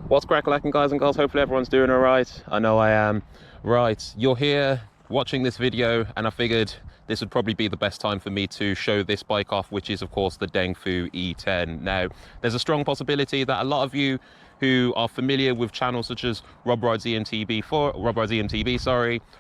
What's crack-lacking, guys and girls? Hopefully everyone's doing all right. I know I am. Right, you're here watching this video and I figured this would probably be the best time for me to show this bike off, which is of course the Dengfu E10. Now, there's a strong possibility that a lot of you who are familiar with channels such as Rob Rides EMTB,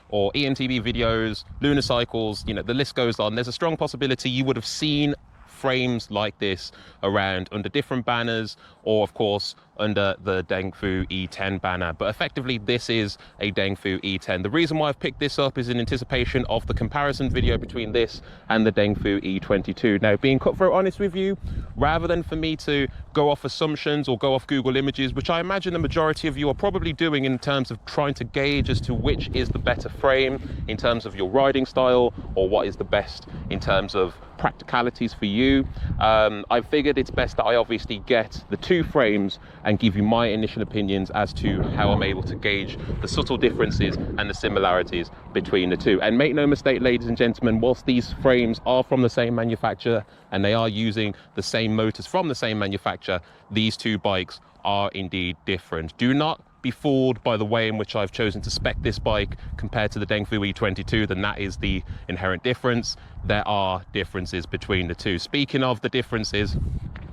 or EMTB videos, Lunar Cycles, you know, the list goes on. There's a strong possibility you would have seen frames like this around under different banners, or of course under the Dengfu E10 banner, but effectively this is a Dengfu E10. The reason why I've picked this up is in anticipation of the comparison video between this and the Dengfu E22. Now, being cutthroat honest with you, rather than for me to go off assumptions or go off Google Images, which I imagine the majority of you are probably doing in terms of trying to gauge as to which is the better frame in terms of your riding style, or what is the best in terms of practicalities for you, I figured it's best that I obviously get the two frames and give you my initial opinions as to how I'm able to gauge the subtle differences and the similarities between the two. And make no mistake, ladies and gentlemen, whilst these frames are from the same manufacturer and they are using the same motors from the same manufacturer, these two bikes are indeed different. Do not be fooled by the way in which I've chosen to spec this bike compared to the Dengfu E22, then that is the inherent difference. There are differences between the two. Speaking of the differences,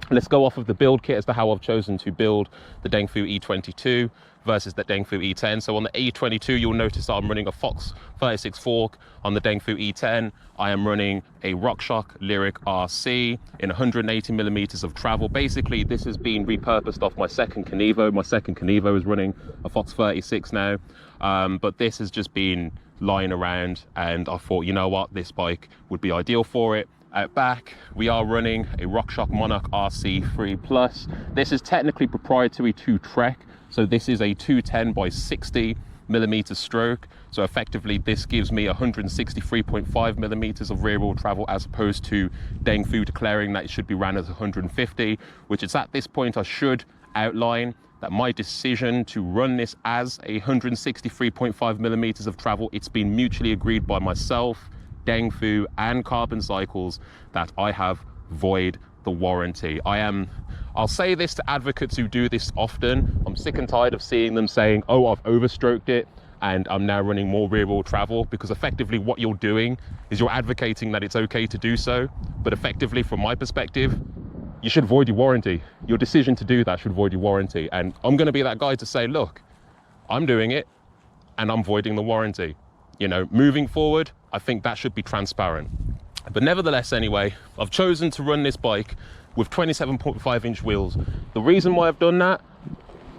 let's go off of the build kit as to how I've chosen to build the Dengfu E22 versus the Dengfu E10. So on the E22, you'll notice that I'm running a Fox 36 fork. On the Dengfu E10, I am running a RockShox Lyric RC in 180 millimeters of travel. Basically, this has been repurposed off my second Kenevo. My second Kenevo is running a Fox 36 now, but this has just been lying around and I thought, you know what, this bike would be ideal for it. Out back, we are running a RockShox Monarch RC3 Plus. This is technically proprietary to Trek, so this is a 210 by 60 millimeter stroke. So effectively, this gives me 163.5 millimeters of rear wheel travel, as opposed to Dengfu declaring that it should be ran as 150, which is at this point I should outline that my decision to run this as 163.5 millimeters of travel, it's been mutually agreed by myself, Dengfu and Carbon Cycles that I have void the warranty. I'll say this to advocates who do this often. I'm sick and tired of seeing them saying, oh, I've overstroked it and I'm now running more rear wheel travel, because effectively what you're doing is you're advocating that it's okay to do so, but effectively from my perspective, you should void your warranty. Your decision to do that should void your warranty. And I'm going to be that guy to say, look, I'm doing it and I'm voiding the warranty. You know, moving forward, I think that should be transparent. But nevertheless, anyway, I've chosen to run this bike with 27.5-inch wheels. The reason why I've done that,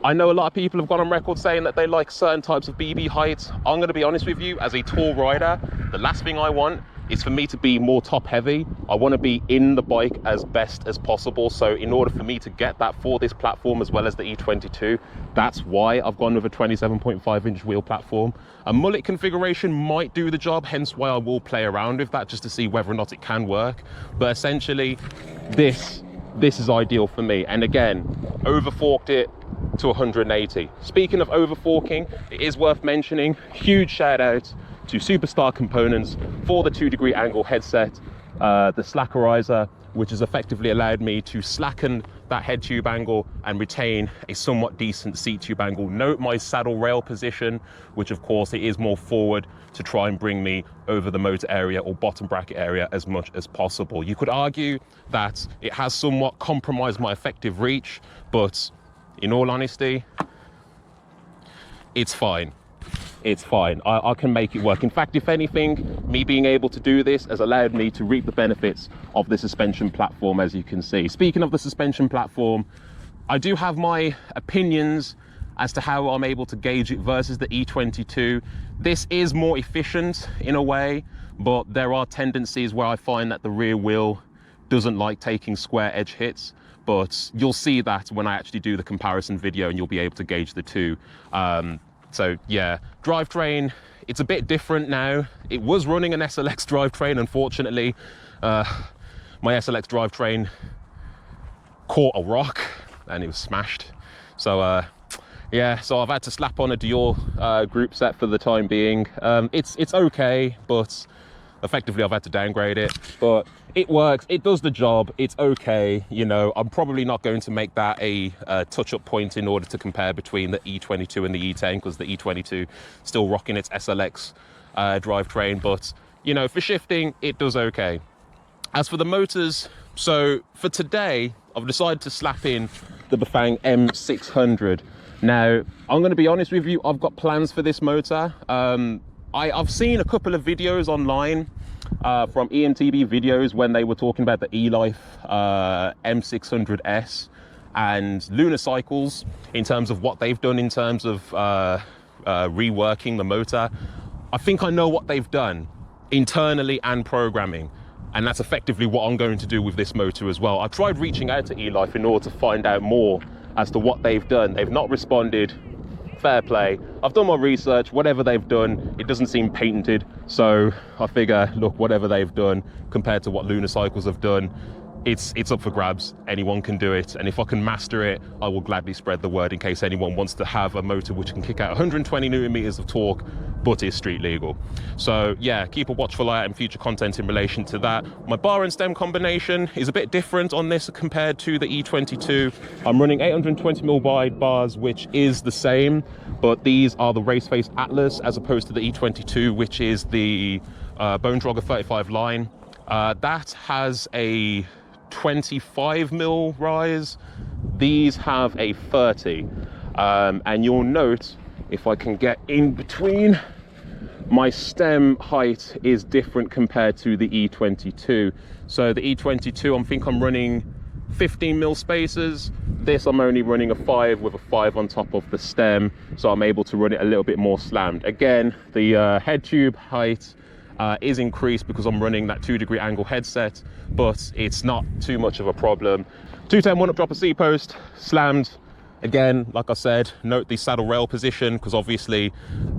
I know a lot of people have gone on record saying that they like certain types of BB heights. I'm going to be honest with you, as a tall rider, the last thing I want is for me to be more top heavy. I want to be in the bike as best as possible. So in order for me to get that for this platform as well as the E22, that's why I've gone with a 27.5-inch wheel platform. A mullet configuration might do the job, hence why I will play around with that just to see whether or not it can work. But essentially, this is ideal for me. And again, over forked it to 180. Speaking of over forking, it is worth mentioning, huge shout out to Superstar Components for the 2-degree angle headset, the slackerizer, which has effectively allowed me to slacken that head tube angle and retain a somewhat decent seat tube angle. Note my saddle rail position, which of course it is more forward to try and bring me over the motor area or bottom bracket area as much as possible. You could argue that it has somewhat compromised my effective reach, but in all honesty, it's fine. It's fine. I can make it work. In fact, if anything, me being able to do this has allowed me to reap the benefits of the suspension platform, as you can see. Speaking of the suspension platform, I do have my opinions as to how I'm able to gauge it versus the E22. This is more efficient in a way, but there are tendencies where I find that the rear wheel doesn't like taking square edge hits. But you'll see that when I actually do the comparison video and you'll be able to gauge the two. So yeah, drivetrain, it's a bit different now. It was running an SLX drivetrain, unfortunately. My SLX drivetrain caught a rock and it was smashed. So yeah, so I've had to slap on a Dior group set for the time being. It's okay, but effectively I've had to downgrade it. But it works, it does the job, it's okay. You know, I'm probably not going to make that a touch-up point in order to compare between the E22 and the E10, because the E22 still rocking its SLX drivetrain, but you know, for shifting, it does okay. As for the motors, so for today, I've decided to slap in the Bafang M600. Now, I'm going to be honest with you, I've got plans for this motor. I've seen a couple of videos online from EMTB videos when they were talking about the E-Life M600S and Lunar Cycles in terms of what they've done in terms of reworking the motor. I think I know what they've done internally and programming, and that's effectively what I'm going to do with this motor as well. I tried reaching out to E-Life in order to find out more as to what they've done. They've not responded. Fair play. I've done my research. Whatever they've done, it doesn't seem patented, so I figure, look, whatever they've done compared to what Lunar Cycles have done, it's up for grabs. Anyone can do it, and if I can master it, I will gladly spread the word in case anyone wants to have a motor which can kick out 120 newton meters of torque but is street legal. So yeah, keep a watchful eye out in future content in relation to that. My bar and stem combination is a bit different on this compared to the E22. I'm running 820mm wide bars, which is the same, but these are the Race Face Atlas as opposed to the E22, which is the Bone Drogger 35 line. That has a 25mm rise. These have a 30, and you'll note, if I can get in between, my stem height is different compared to the E22. So the E22, I think I'm running 15mm spacers. This I'm only running a 5 with a 5 on top of the stem, so I'm able to run it a little bit more slammed. Again, the head tube height is increased because I'm running that 2-degree angle headset, but it's not too much of a problem. 210 one-up dropper C-post, slammed. Again, like I said, note the saddle rail position, because obviously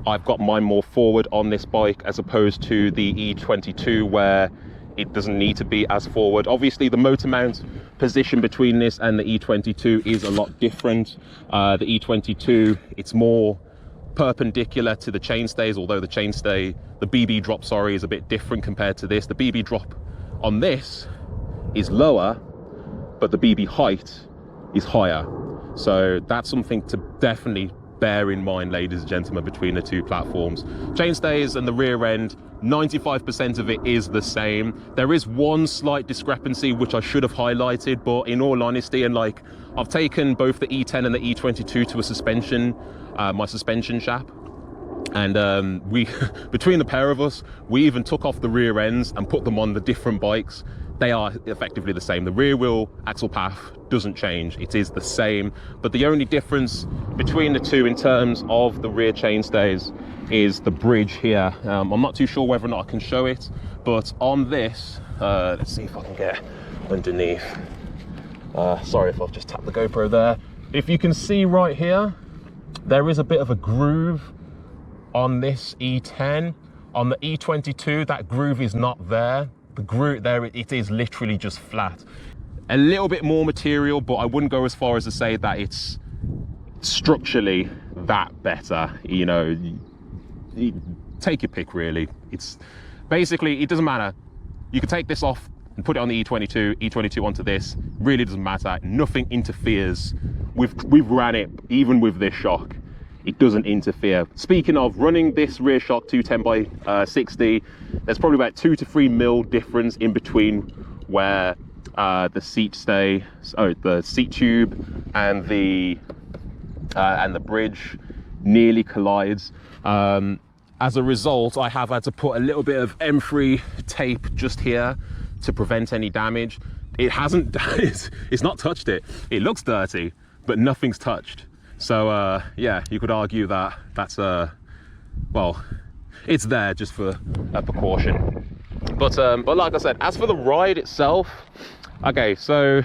I've got mine more forward on this bike as opposed to the E22 where it doesn't need to be as forward. Obviously the motor mount position between this and the E22 is a lot different. The E22, it's more perpendicular to the chainstays, although the chainstay, the BB drop, sorry, is a bit different compared to this. The BB drop on this is lower, but the BB height is higher. So that's something to definitely bear in mind, ladies and gentlemen, between the two platforms. Chainstays and the rear end, 95% of it is the same. There is one slight discrepancy which I should have highlighted, but in all honesty, and like, I've taken both the E10 and the E22 to a suspension, my suspension shop, and we between the pair of us, we even took off the rear ends and put them on the different bikes. They are effectively the same. The rear wheel axle path doesn't change, it is the same, but the only difference between the two in terms of the rear chainstays is the bridge here. I'm not too sure whether or not I can show it, but on this, let's see if I can get underneath. Sorry if I've just tapped the GoPro there. If you can see right here, there is a bit of a groove on this E10. On the E22, that groove is not there. The groove there, it is literally just flat. A little bit more material, but I wouldn't go as far as to say that it's structurally that better. You know, take your pick really. It's basically, it doesn't matter. You can take this off and put it on the E22, E22 onto this, really doesn't matter. Nothing interferes. We've ran it even with this shock. It doesn't interfere. Speaking of running this rear shock 210 by 60, there's probably about 2 to 3 mil difference in between where the seat tube and the bridge nearly collides. As a result, I have had to put a little bit of M3 tape just here to prevent any damage. It hasn't, it's not touched it. It looks dirty, but nothing's touched. So yeah, you could argue that that's well, it's there just for a precaution. But like I said, as for the ride itself, okay, so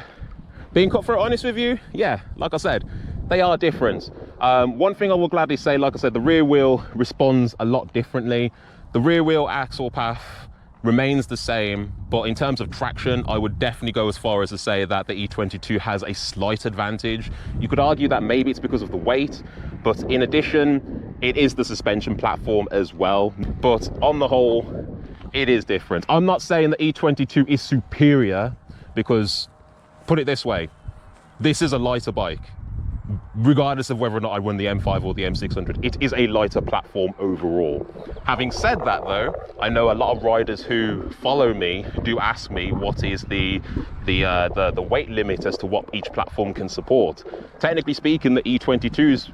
being cut throat honest with you, yeah, like I said, they are different. One thing I will gladly say, like I said, the rear wheel responds a lot differently. The rear wheel axle path remains the same, but in terms of traction, I would definitely go as far as to say that the E22 has a slight advantage. You could argue that maybe it's because of the weight, but in addition, it is the suspension platform as well. But on the whole, it is different. I'm not saying the E22 is superior, because put it this way, this is a lighter bike. Regardless of whether or not I run the M5 or the M600, it is a lighter platform overall. Having said that though, I know a lot of riders who follow me do ask me what is the weight limit as to what each platform can support. Technically speaking, the E22's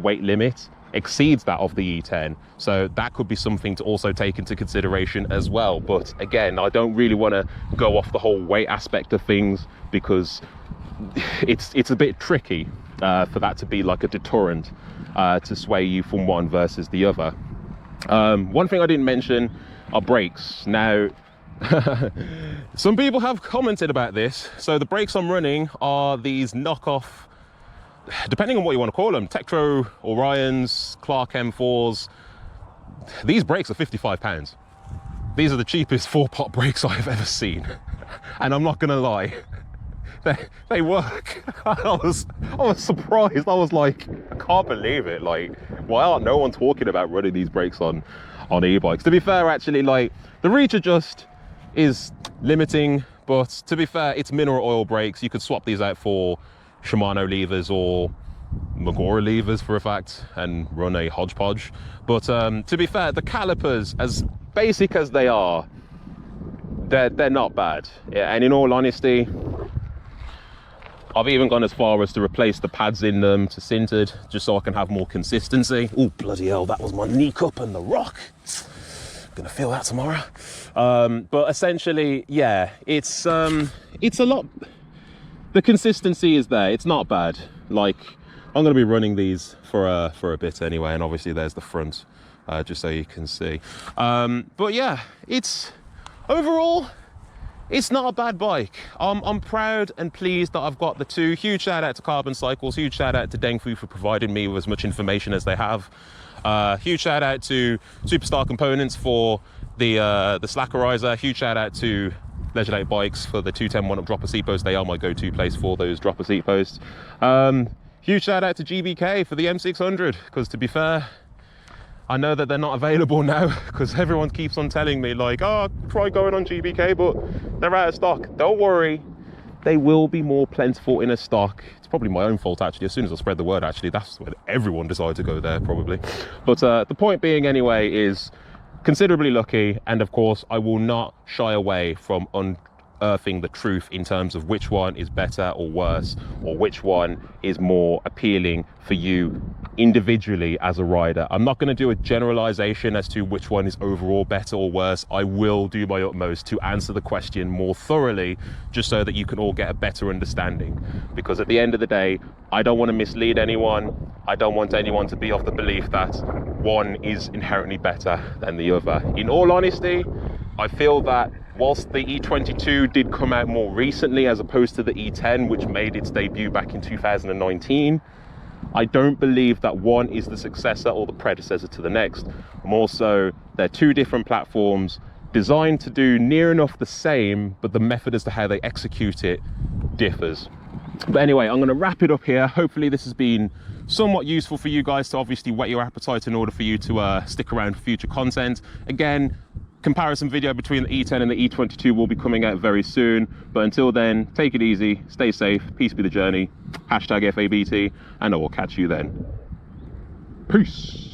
weight limit exceeds that of the E10, so that could be something to also take into consideration as well. But again, I don't really want to go off the whole weight aspect of things, because it's a bit tricky for that to be like a deterrent to sway you from one versus the other. One thing I didn't mention are brakes. Now, some people have commented about this. So the brakes I'm running are these knockoff, depending on what you want to call them, Tektro Orions, Clark M4s. These brakes are £55. These are the cheapest 4-pot brakes I've ever seen. And I'm not gonna lie, they work. I was surprised. I was like, I can't believe it. Like, why aren't no one talking about running these brakes on e-bikes? To be fair, actually, like, the reach adjust is limiting, but to be fair, it's mineral oil brakes. You could swap these out for Shimano levers or Magura levers for a fact and run a hodgepodge. But to be fair, the calipers, as basic as they are, they're not bad. Yeah, and in all honesty, I've even gone as far as to replace the pads in them to sintered, just so I can have more consistency. Oh, bloody hell, that was my knee cup and the rock. Gonna feel that tomorrow. But essentially, yeah, it's a lot. The consistency is there. It's not bad. Like, I'm gonna be running these for a bit anyway, and obviously there's the front, just so you can see. But yeah, it's overall, it's not a bad bike. I'm proud and pleased that I've got the two. Huge shout out to Carbon Cycles, huge shout out to Dengfu for providing me with as much information as they have. Huge shout out to Superstar Components for the Slackerizer. Huge shout out to Leisure Lake Bikes for the 210 one-up dropper seat posts. They are my go-to place for those dropper seat posts. Huge shout out to GBK for the M600, because to be fair, I know that they're not available now, because everyone keeps on telling me like, oh, try going on GBK, but they're out of stock. Don't worry, they will be more plentiful in a stock. It's probably my own fault actually. As soon as I spread the word, actually, that's when everyone decided to go there probably. But the point being anyway is considerably lucky, and of course I will not shy away from unearthing the truth in terms of which one is better or worse, or which one is more appealing for you individually as a rider. I'm not going to do a generalization as to which one is overall better or worse. I will do my utmost to answer the question more thoroughly, just so that you can all get a better understanding, because at the end of the day, I don't want to mislead anyone. I don't want anyone to be of the belief that one is inherently better than the other. In all honesty, I feel that whilst the E22 did come out more recently as opposed to the E10, which made its debut back in 2019, I don't believe that one is the successor or the predecessor to the next. More so, they're two different platforms designed to do near enough the same, but the method as to how they execute it differs. But anyway, I'm going to wrap it up here. Hopefully this has been somewhat useful for you guys to obviously whet your appetite in order for you to stick around for future content. Again, comparison video between the E10 and the E22 will be coming out very soon, but until then, take it easy, stay safe, peace be the journey, #FABT, and I will catch you then. Peace.